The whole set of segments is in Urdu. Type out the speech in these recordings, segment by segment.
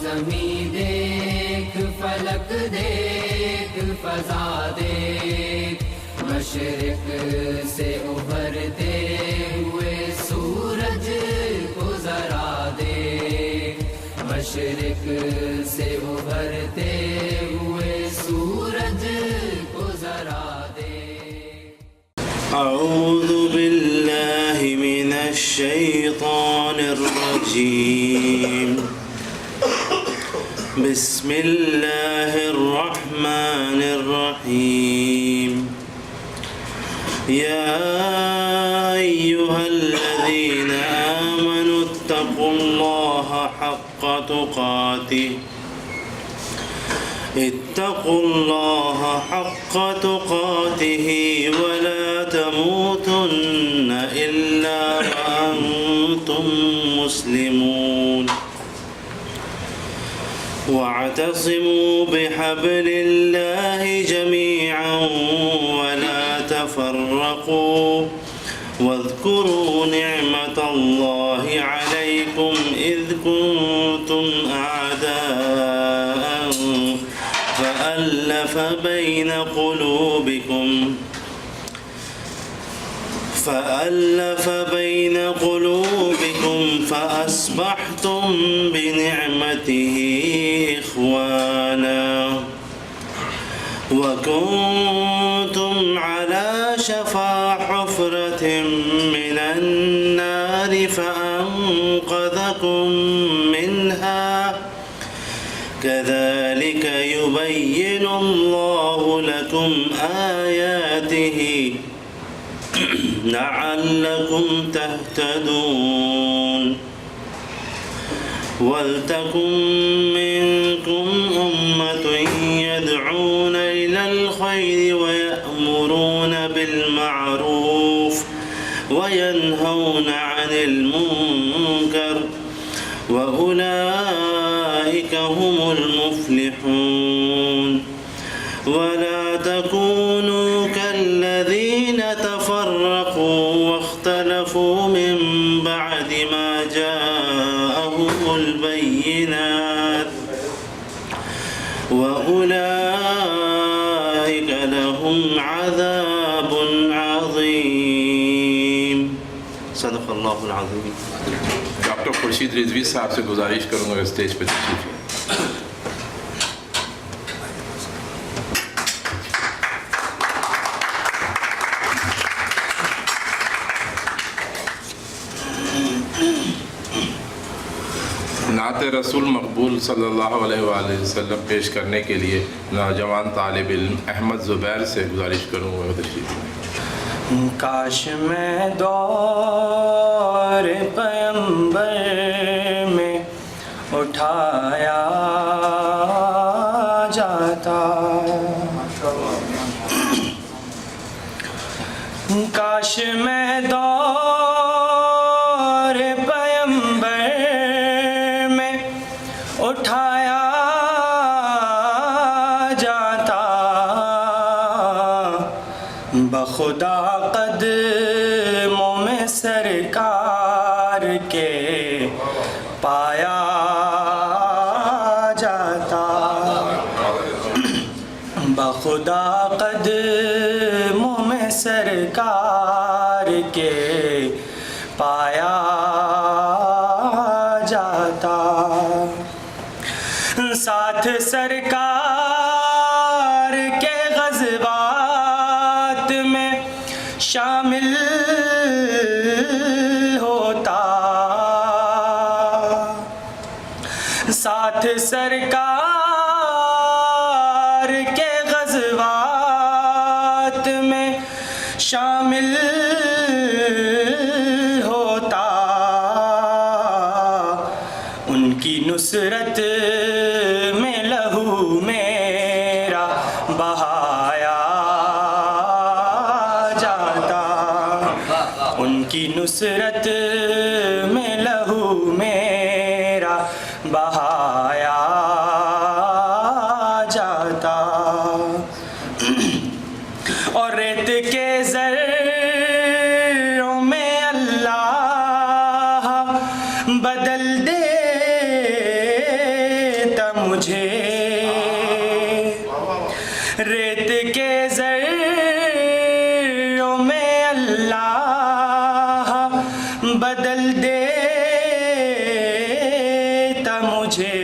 زمین دیکھ، فلک دیکھ، فضا دیکھ، مشرق سے ابھرتے ہوئے سورج کو ذرا دیکھ، مشرق سے ابھرتے ہوئے سورج کو ذرا دیکھ۔ اعوذ باللہ من الشیطان الرجیم، بسم اللہ الرحمن الرحیم، یا ایہا الذین آمنوا اتقوا اللہ حق تقاتہ، اتقوا اللہ حق تقاتہ ولا تموتن الا وانتم مسلمون، واعتصموا بحبل اللہ جميعا ولا تفرقوا، واذكروا نعمة الله عليكم إذ كنتم أعداء فألف بين قلوبكم فأصبحتم بنعمته إخوانا، وكنتم على شفا حفرة من النار فأنقذكم منها، كذلك يبين الله لكم آياته لعلكم تهتدون، ولتكن منكم أمة يدعون إلى الخير ويأمرون بالمعروف وينهون عن المنكر، وأولئك هم المفلحون، ولا تكونوا كالذين تفرقوا واختلفوا من بعد ما جاءهم البينات، وأولئك لهم عذاب عظيم۔ صدق اللہ العظیم۔ ڈاکٹر خورشید رضوی صاحب سے گزارش کروں گا اسٹیج پہ تشریف لیں۔ نعت رسول مقبول صلی اللہ علیہ وآلہ وسلم پیش کرنے کے لیے نوجوان طالب علم احمد زبیر سے گزارش کروں گا تشریف لیں۔ کاش میں دور پیمبر میں اٹھایا جاتا، کاش میں دور پیمبر میں اٹھایا جاتا، بخدا قدموں میں سرکار کے پایا جاتا، بخدا قدموں میں سرکار کے پایا جاتا، ساتھ سرکار کے غزوات میں شامل ہوتا، ساتھ سرکار کے غزوات میں شامل ہوتا، ان کی نصرت میں لہو میرا بہایا جاتا، ان کی نصرت میں لہو میرا بہایا جاتا، اور ریت کے ذروں میں اللہ بدل دے مجھے ریت کے ذروں میں اللہ بدل دیتا مجھے،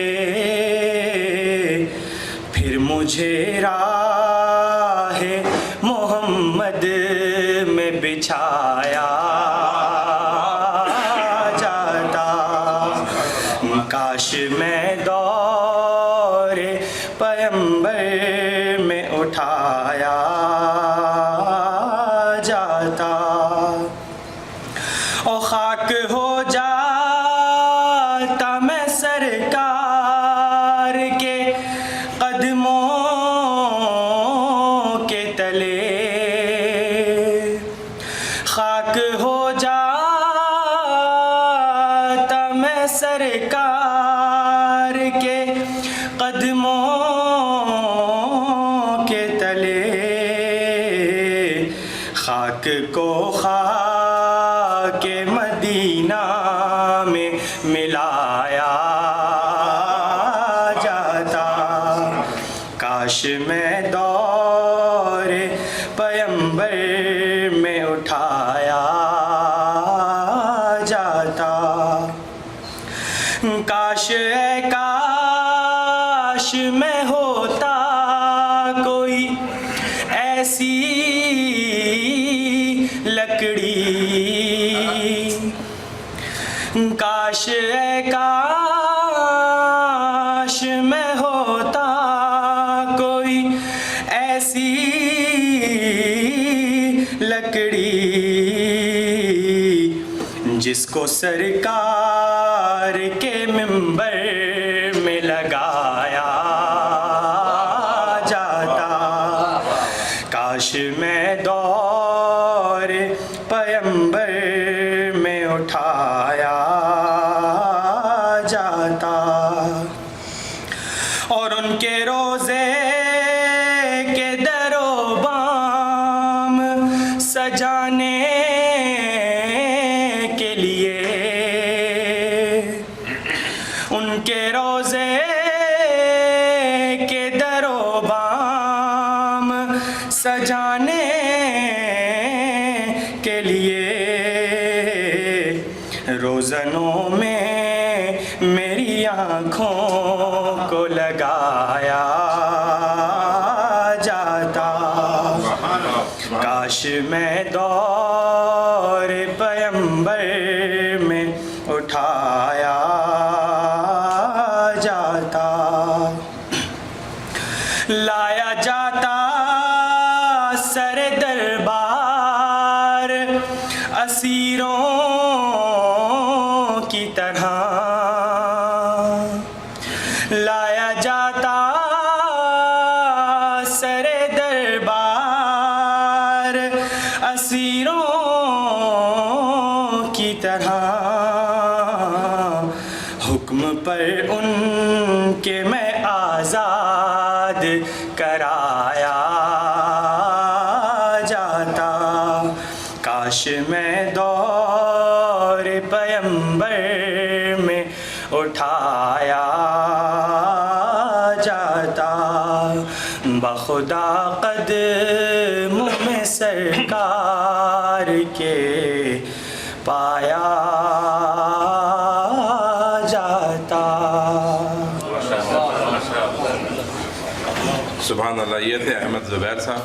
پھر مجھے راہ محمد میں بچھایا جاتا، کاش میں دور پیمبر میں اٹھایا جاتا، اور خاک ہو جاتا میں سرکار کے قدموں کے تلے، خاک ہو جاتا میں سرکار کے قدموں کے تلے، خاک کو خاک مدینہ میں ملایا جاتا، کاش میں دور پیمبر میں اٹھایا جاتا، کاش اے کاش میں ہوتا کوئی ایسی لکڑی، کاش اے کاش میں ہوتا کوئی ایسی لکڑی، جس کو سرکار کے منبر میں لگایا جاتا، کاش میں دور پیمبر میں اٹھایا جاتا، اور ان کے روزے کے در و بام سجانے کے لیے، ان کے روزے کے در و بام سجانے کے لیے، روزنوں میں میری آنکھوں کو لگایا جاتا، کاش میں دور پیمبر میں اٹھایا جاتا، لایا جاتا سر دربار اسیروں کی طرح، لایا جاتا سر دربار اسیروں کی طرح، حکم پر ان کے میں آزاد کرایا جاتا، کاش میں دور پیمبر میں اٹھایا جاتا، بخدا قدموں میں سرکار کے پایا جاتا۔ سبحان اللہ، یہ تھے احمد زبیر صاحب۔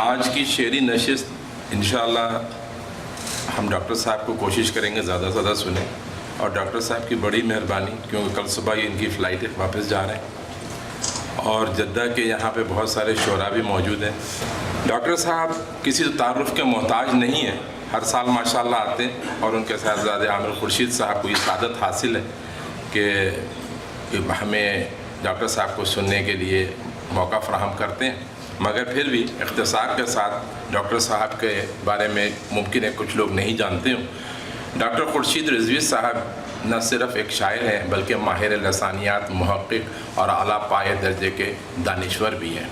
آج کی شعری نشست انشاءاللہ ہم ڈاکٹر صاحب کو کوشش کریں گے زیادہ سے زیادہ سنیں، اور ڈاکٹر صاحب کی بڑی مہربانی، کیونکہ کل صبح ہی ان کی فلائٹ ہے، واپس جا رہے ہیں، اور جدہ کے یہاں پہ بہت سارے شعراء بھی موجود ہیں۔ ڈاکٹر صاحب کسی تعارف کے محتاج نہیں ہیں، ہر سال ماشاءاللہ آتے ہیں، اور ان کے صاحبزادے عامر خورشید صاحب کو یہ سعادت حاصل ہے کہ ہمیں ڈاکٹر صاحب کو سننے کے لیے موقع فراہم کرتے ہیں، مگر پھر بھی اختصار کے ساتھ ڈاکٹر صاحب کے بارے میں ممکن ہے کچھ لوگ نہیں جانتے ہوں۔ ڈاکٹر خورشید رضوی صاحب نہ صرف ایک شاعر ہیں بلکہ ماہر لسانیات، محقق اور اعلیٰ پایہ درجے کے دانشور بھی ہیں۔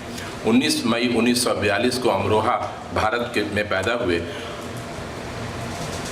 19 مئی 1942 کو امروہہ بھارت میں پیدا ہوئے۔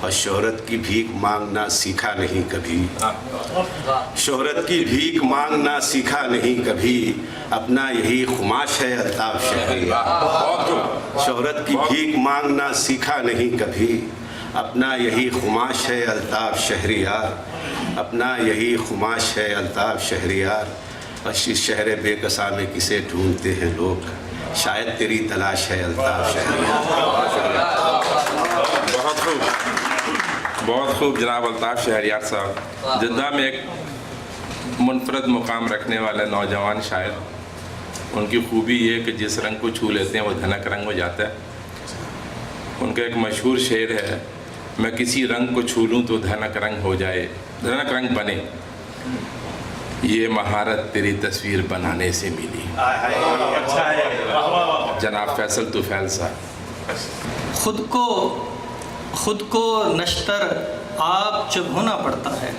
اور شہرت کی بھیک مانگنا سیکھا نہیں کبھی، شہرت کی بھیک مانگنا سیکھا نہیں کبھی، اپنا یہی خماش ہے الطاف شہریار۔ شہرت کی بھیک مانگنا سیکھا نہیں کبھی، اپنا یہی خماش ہے الطاف شہریار، اپنا یہی خماش ہے الطاف شہریار۔ اس شہر بے کسا میں کسے ڈھونڈتے ہیں لوگ، شاید تیری تلاش ہے الطاف شہریار۔ بہت خوب، بہت خوب جناب الطاف شہریار صاحب، جدہ میں ایک منفرد مقام رکھنے والے نوجوان شاعر۔ ان کی خوبی یہ کہ جس رنگ کو چھو لیتے ہیں وہ دھنک رنگ ہو جاتا ہے۔ ان کا ایک مشہور شعر ہے، میں کسی رنگ کو چھو لوں تو دھنک رنگ ہو جائے، دھنک رنگ بنے، یہ مہارت تیری تصویر بنانے سے ملی۔ جناب فیصل طفیل صاحب۔ خود کو نشتر آپ چبھونا پڑتا ہے،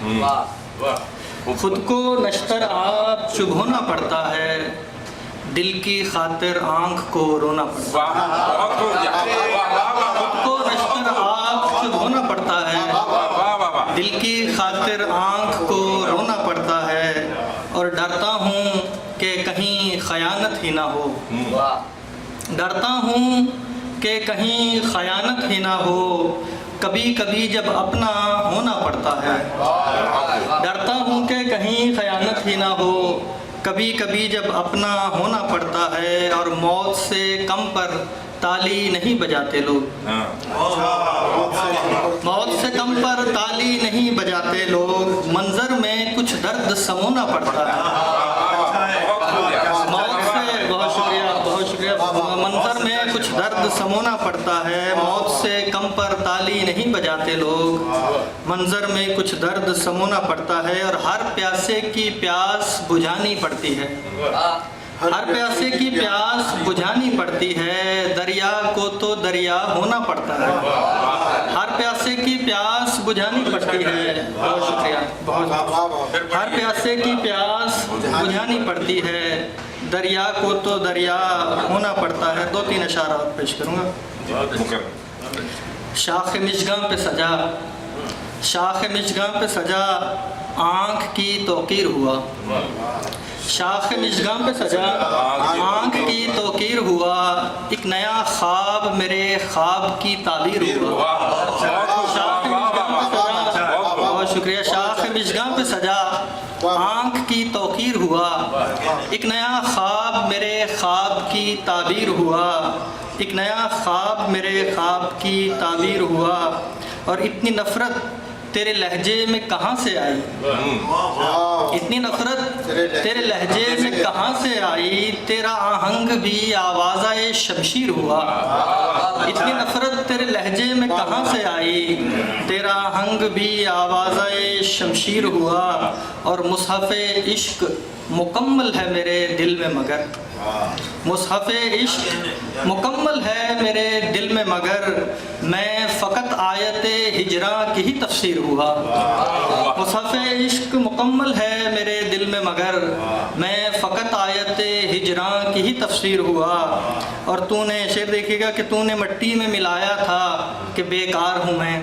خود کو نشتر آپ چبھونا پڑتا ہے، دل کی خاطر آنکھ کو رونا پڑتا ہے۔ خود کو نشتر آپ چبھونا پڑتا ہے، دل کی خاطر آنکھ کو رونا پڑتا ہے، اور ڈرتا ہوں کہ کہیں خیانت ہی نہ ہو، ڈرتا ہوں کہ کہیں خیانت ہی نہ ہو، کبھی کبھی جب اپنا ہونا پڑتا ہے، ڈرتا ہوں کہ کہیں خیانت ہی نہ ہو، کبھی کبھی جب اپنا ہونا پڑتا ہے، اور موت سے کم پر تالی نہیں بجاتے لوگ، موت سے کم پر تالی نہیں بجاتے لوگ، منظر میں کچھ درد سمونا پڑتا ہے، موت سے بہت شکریہ منظر میں کچھ درد سمونا پڑتا ہے، موت سے کم پر تالی نہیں بجاتے لوگ، منظر میں کچھ درد سمونا پڑتا ہے، اور ہر پیاسے کی پیاس بجھانی پڑتی ہے، ہر پیاسے کی پیاس بجھانی پڑتی ہے، دریا کو تو دریا ہونا پڑتا ہے، ہر پیاسے کی پیاس بجھانی پڑتی ہے، بہت شکریہ، ہر پیاسے کی پیاس بجھانی پڑتی ہے، دریا کو تو دریا ہونا پڑتا ہے۔ 2-3 اشعارات پیش کروں گا۔ شاخ مشگاں پہ سجا، شاخ مشگاں پہ سجا، آنکھ کی توقیر ہوا، شاخ مشگاں پہ سجا، آنکھ کی توقیر ہوا، ایک نیا خواب میرے خواب کی تعبیر ہوا، شاخ مشگاں پہ سجا، بہت شکریہ، شاخ مشگاں پہ سجا، آنکھ کی توقیر ہوا، ایک نیا خواب میرے خواب کی تعبیر ہوا، ایک نیا خواب میرے خواب کی تعبیر ہوا، اور اتنی نفرت تیرے لہجے میں کہاں سے آئی، اتنی نفرت تیرے لہجے میں کہاں سے آئی، تیرا آہنگ بھی آوازہ شمشیر ہوا، اتنی نفرت تیرے لہجے میں کہاں سے آئی، تیرا آہنگ بھی آوازہ شمشیر ہوا، اور مصحف عشق مکمل ہے میرے دل میں مگر، مصحف عشق مکمل ہے میرے دل میں مگر، میں فقط آیت ہجراں کی ہی تفسیر ہوا، مصحف عشق مکمل ہے میرے دل میں مگر، میں فقط آیت ہجراں کی ہی تفسیر ہوا، اور تو نے شعر دیکھیے گا کہ تو نے مٹی میں ملایا تھا کہ بیکار ہوں میں،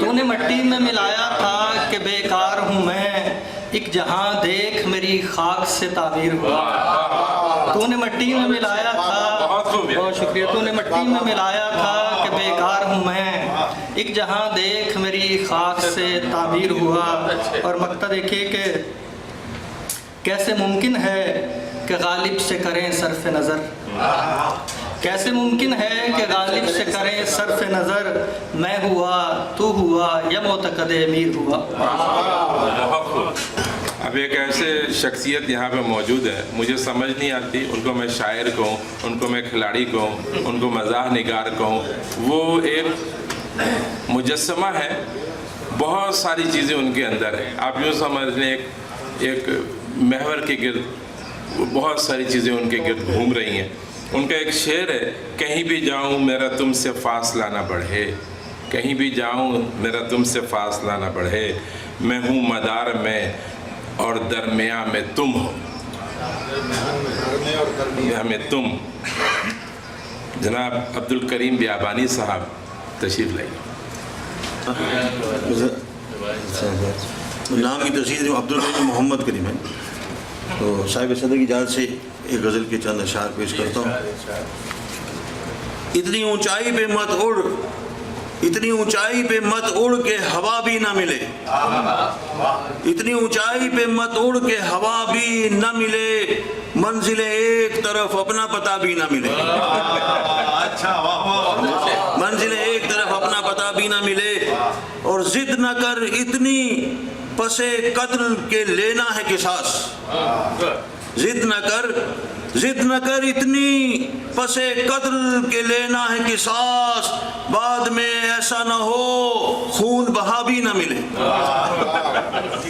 تو نے مٹی میں ملایا تھا کہ بیکار ہوں میں، ایک جہاں دیکھ میری خاک سے تعبیر ہوا، تو نے مٹی میں ملایا تھا، بہت شکریہ، تو نے مٹی میں ملایا تھا کہ بیکار ہوں میں، ایک جہاں دیکھ میری خاک سے تعبیر ہوا، اور مقطع دیکھیے کہ کیسے ممکن ہے کہ غالب سے کریں صرف نظر، کیسے ممکن ہے کہ غالب سے کریں صرف نظر، میں ہوا تو ہوا یا معتقد امیر ہوا۔ اب ایک ایسے شخصیت یہاں پہ موجود ہے، مجھے سمجھ نہیں آتی ان کو میں شاعر کہوں، ان کو میں کھلاڑی کہوں، ان کو مزاح نگار کہوں، وہ ایک مجسمہ ہے، بہت ساری چیزیں ان کے اندر ہیں، آپ یوں سمجھ لیں ایک محور کے گرد بہت ساری چیزیں ان کے گرد گھوم رہی ہیں۔ ان کا ایک شعر ہے، کہیں بھی جاؤں میرا تم سے فاصلہ نہ بڑھے، کہیں بھی جاؤں میرا تم سے فاصلہ نہ بڑھے، میں ہوں مدار میں اور درمیاں میں تم ہو، ہمیں تم۔ جناب عبدالکریم بیابانی صاحب تشریف لائیے۔ نام کی تصحیح جو عبدالغنی محمد کریم ہے، تو صاحب صدر کی اجازت سے ایک غزل کے چند اشعار پیش کرتا ہوں۔ اتنی اونچائی پہ مت اڑ، اتنی اونچائی پہ مت اڑ کے ہوا بھی نہ ملے، اتنی اونچائی پہ مت اڑ کے ہوا بھی نہ ملے، منزل ایک طرف اپنا پتہ بھی نہ ملے، منزل ایک طرف اپنا پتہ بھی نہ ملے، اور ضد نہ کر اتنی پسے قتل کے لینا ہے قصاص، ضد نہ کر اتنی پسے قتل کے لینا ہے قصاص، بعد میں ایسا نہ ہو خون بہا بھی نہ ملے،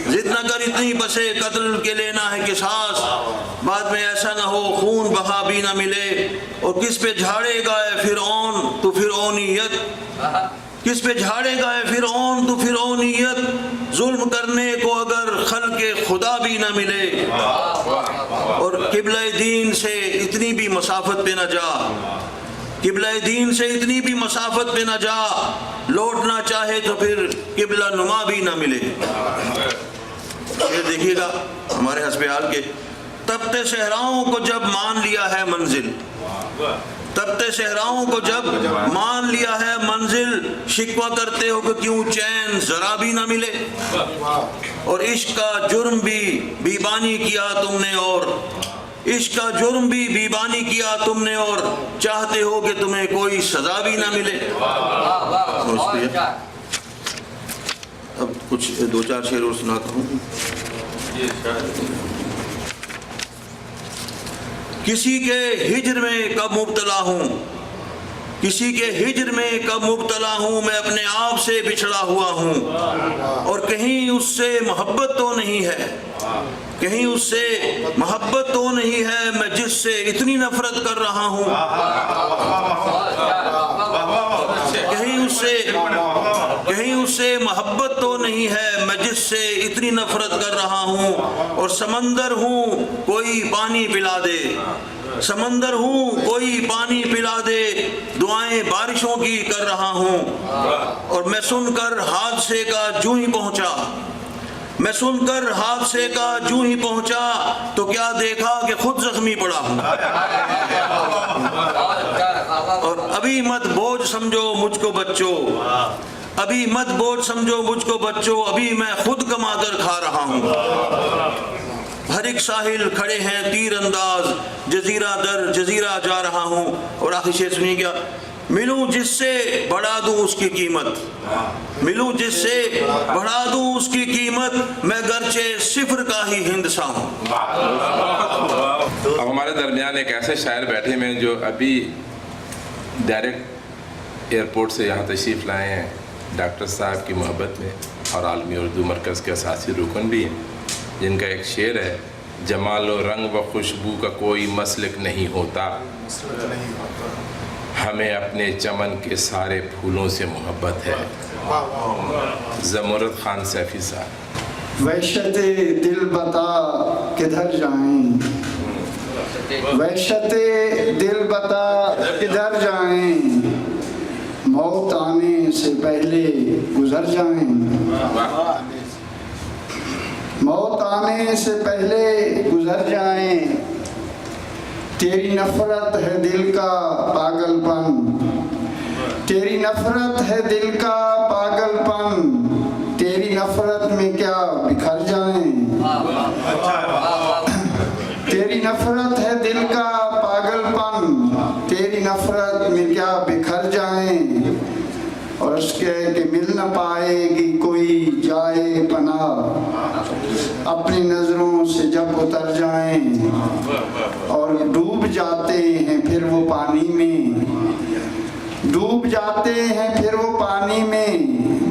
ضد نہ کر اتنی پسے قتل کے لینا ہے قصاص، بعد میں ایسا نہ ہو خون بہا بھی نہ ملے، اور کس پہ جھاڑے گا اے فرعون تو فرعونیت، کس پہ جھاڑے گا اے فرعون تو فرعونیت، ظلم کرنے کو اگر خلق خدا بھی نہ ملے، اور قبلہ دین سے اتنی بھی مسافت پہ نہ جا، قبلہ دین سے اتنی بھی مسافت پہ نہ جا، لوٹنا چاہے تو پھر قبلہ نما بھی نہ ملے۔ یہ دیکھیے گا ہمارے حسب حال کے تبتے صحراؤں کو جب مان لیا ہے منزل، تبتے صحراؤں کو جب مان لیا ہے منزل، شکوہ کرتے ہو کہ کیوں چین ذرا بھی نہ ملے، اور عشق کا جرم بھی بیبانی کیا تم نے، اور عشق کا جرم بھی بیبانی کیا تم نے، اور چاہتے ہو کہ تمہیں کوئی سزا بھی نہ ملے۔ اب کچھ دو چار شعر اور سناتا ہوں۔ کسی کے ہجر میں کب مبتلا ہوں، کسی کے ہجر میں کب مبتلا ہوں، میں اپنے آپ سے بچھڑا ہوا ہوں، اور کہیں اس سے محبت تو نہیں ہے، کہیں اس سے محبت تو نہیں ہے، میں جس سے اتنی نفرت کر رہا ہوں، کہیں اس سے محبت تو نہیں ہے، میں جس سے اتنی نفرت کر رہا ہوں، اور سمندر ہوں کوئی پانی پلا دے، سمندر ہوں کوئی پانی پلا دے، دعائیں بارشوں کی کر رہا ہوں، اور میں سن کر حادثے کا جو ہی پہنچا، میں سن کر حادثے کا جو ہی پہنچا، تو کیا دیکھا کہ خود زخمی پڑا ہوں، اور ابھی مت بوجھ سمجھو مجھ کو بچوں، ابھی مت بوجھ سمجھو مجھ کو بچوں، ابھی میں خود کما کر کھا رہا ہوں، ہر ایک ساحل کھڑے ہیں تیر انداز، جزیرہ در جزیرہ جا رہا ہوں، اور آخر شعر سنیے کیا، ملوں جس سے بڑھا دوں اس کی قیمت، ملوں جس سے بڑھا دوں اس کی قیمت، میں گرچہ صفر کا ہی ہندسا ہوں۔ اب ہمارے درمیان ایک ایسے شاعر بیٹھے ہیں جو ابھی ڈائریکٹ ایئرپورٹ سے یہاں تشریف لائے ہیں، ڈاکٹر صاحب کی محبت میں، اور عالمی اردو مرکز کے اساسی رکن بھی ہیں، جن کا ایک شعر ہے، جمال و رنگ و خوشبو کا کوئی مسلک نہیں ہوتا، ہمیں اپنے چمن کے سارے پھولوں سے محبت ہے۔ زمرد خان سیفی صاحب۔ وحشت دل بتا کدھر جائیں، وحشت دل بتا کدھر جائیں، موت آنے سے پہلے گزر جائیں، موت آنے سے پہلے گزر جائیں، تیری نفرت ہے دل کا پاگل پن، تیری نفرت ہے دل کا پاگل پن، تیری نفرت میں کیا بکھر جائیں، تیری نفرت ہے دل کا پاگل پن، تیری نفرت میں کیا بکھر جائیں، اور اس کے کہ مل نہ پائے گی کوئی جائے پناہ، اپنی نظروں سے جب اتر جائیں، اور ڈوب جاتے ہیں پھر وہ پانی میں، ڈوب جاتے ہیں پھر وہ پانی میں،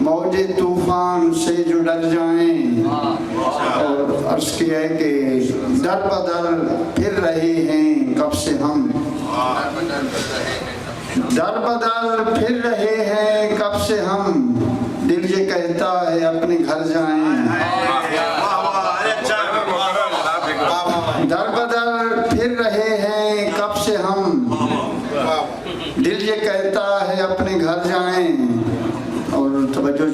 موج طوفان سے جو ڈر جائیں، اور عرض کیا ہے کہ در بدر پھر رہے ہیں کب سے ہم، در بدر پھر رہے ہیں کب سے ہم، دل یہ کہتا ہے اپنے گھر جائیں، در بدر پھر رہے ہیں کب سے ہم، دل یہ کہتا ہے اپنے گھر جائیں، اور توجہ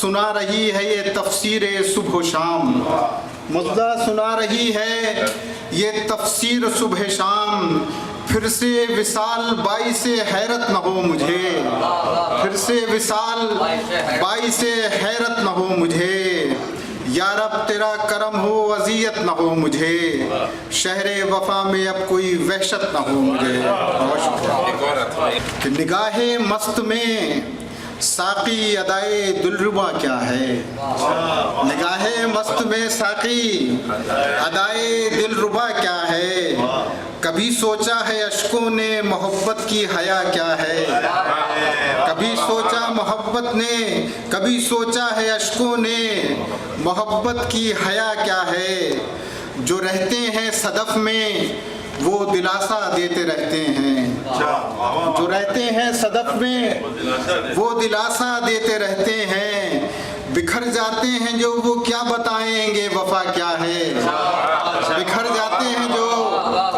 سنا رہی ہے یہ تفسیر صبح و شام، مجدہ سنا رہی ہے یہ تفسیر صبح شام، پھر سے وصال باعث حیرت نہ ہو مجھے، پھر سے وصال باعث حیرت نہ ہو مجھے، یا رب تیرا کرم ہو اذیت نہ ہو مجھے، شہر وفا میں اب کوئی وحشت نہ ہو مجھے۔ بہت شکریہ۔ کہ نگاہ مست میں ساقی ادائے دلربا کیا ہے، نگاہ مست میں ساقی ادائے دلربا کیا ہے، کبھی سوچا ہے اشکوں نے محبت کی حیا کیا ہے، کبھی سوچا محبت نے، کبھی سوچا ہے اشکوں نے محبت کی حیا کیا ہے، جو رہتے ہیں صدف میں وہ دلاسا دیتے رہتے ہیں، جو رہتے ہیں صدف میں وہ دلاسا دیتے رہتے ہیں، بکھر جاتے ہیں جو وہ کیا بتائیں گے وفا کیا ہے، بکھر جاتے ہیں جو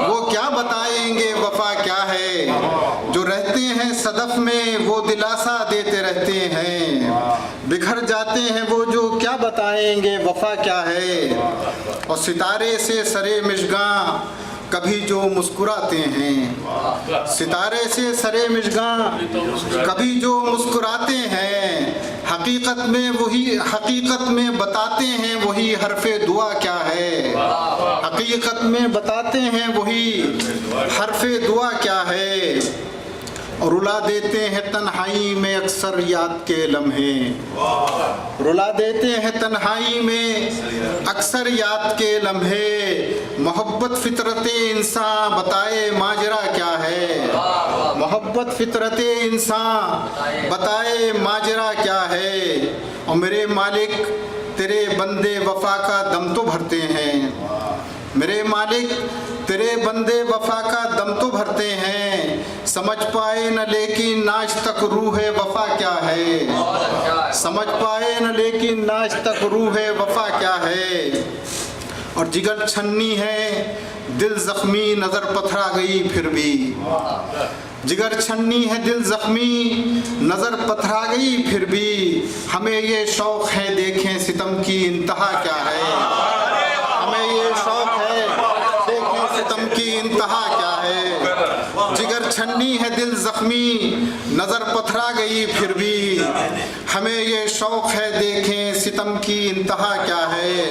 وہ کیا بتائیں گے وفا کیا ہے، جو رہتے ہیں صدف میں وہ دلاسا دیتے رہتے ہیں، بکھر جاتے ہیں وہ جو کیا بتائیں گے وفا کیا ہے، اور ستارے سے سرے مشگاں کبھی جو مسکراتے ہیں، ستارے سے سرے مشگاں کبھی جو مسکراتے ہیں، حقیقت میں بتاتے ہیں وہی حرف دعا کیا ہے، حقیقت میں بتاتے ہیں وہی حرف دعا کیا ہے، اور رلا دیتے ہیں تنہائی میں اکثر یاد کے لمحے، رلا دیتے ہیں تنہائی میں اکثر یاد کے لمحے، محبت فطرت انسان بتائے ماجرا کیا ہے، محبت فطرت انسان بتائے ماجرا کیا ہے، اور میرے مالک تیرے بندے وفا کا دم تو بھرتے ہیں، میرے مالک تیرے بندے وفا کا دم تو بھرتے ہیں، سمجھ پائے نہ لیکن آج تک روح وفا کیا ہے، سمجھ پائے نہ لیکن آج تک روح وفا کیا ہے، اور جگر چھنی ہے دل زخمی نظر پتھرا گئی پھر بھی، جگر چھنی ہے دل زخمی نظر پتھرا گئی پھر بھی، ہمیں یہ شوق ہے دیکھیں ستم کی انتہا کیا ہے، ہمیں یہ شوق ہے دیکھیں ستم کی انتہا کیا ہے، جگر چھنی ہے دل زخمی نظر پتھرا گئی پھر بھی، ہمیں یہ شوق ہے دیکھیں ستم کی انتہا کیا ہے،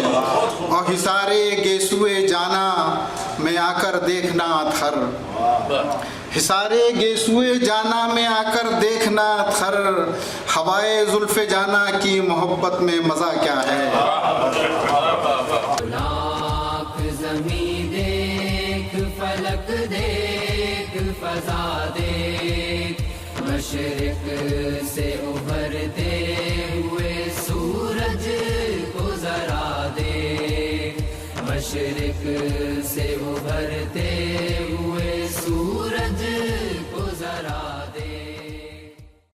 اور حصارے گیسوئے جانا میں آ کر دیکھنا تھر، حصارے گیسوئے جانا میں آ کر دیکھنا تھر، ہوائے زلف جانا کی محبت میں مزہ کیا ہے۔ لاکھ زمین دیکھ، فلک دیکھ، فضا دیکھ، مشرق سے ابھرتے ہوئے سورج کو ذرا دیکھ، مشرق سے ابھرتے